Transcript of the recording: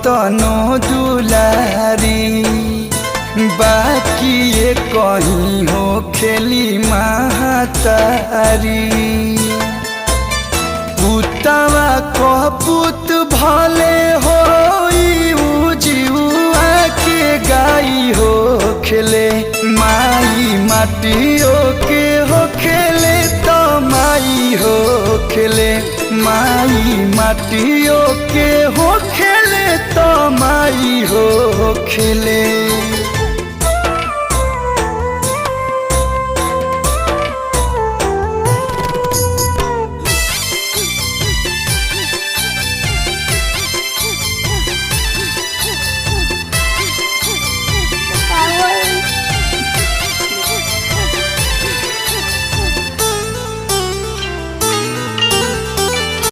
कतनो दुलारी बाकी ये कहीं हो खेली महतारी। पुतवा कपूत भले हो जीवा के गाई हो खेले माई माटियो के हो खेले तो माई हो खेले माई माटियो के हो खेले तो माई हो खेले।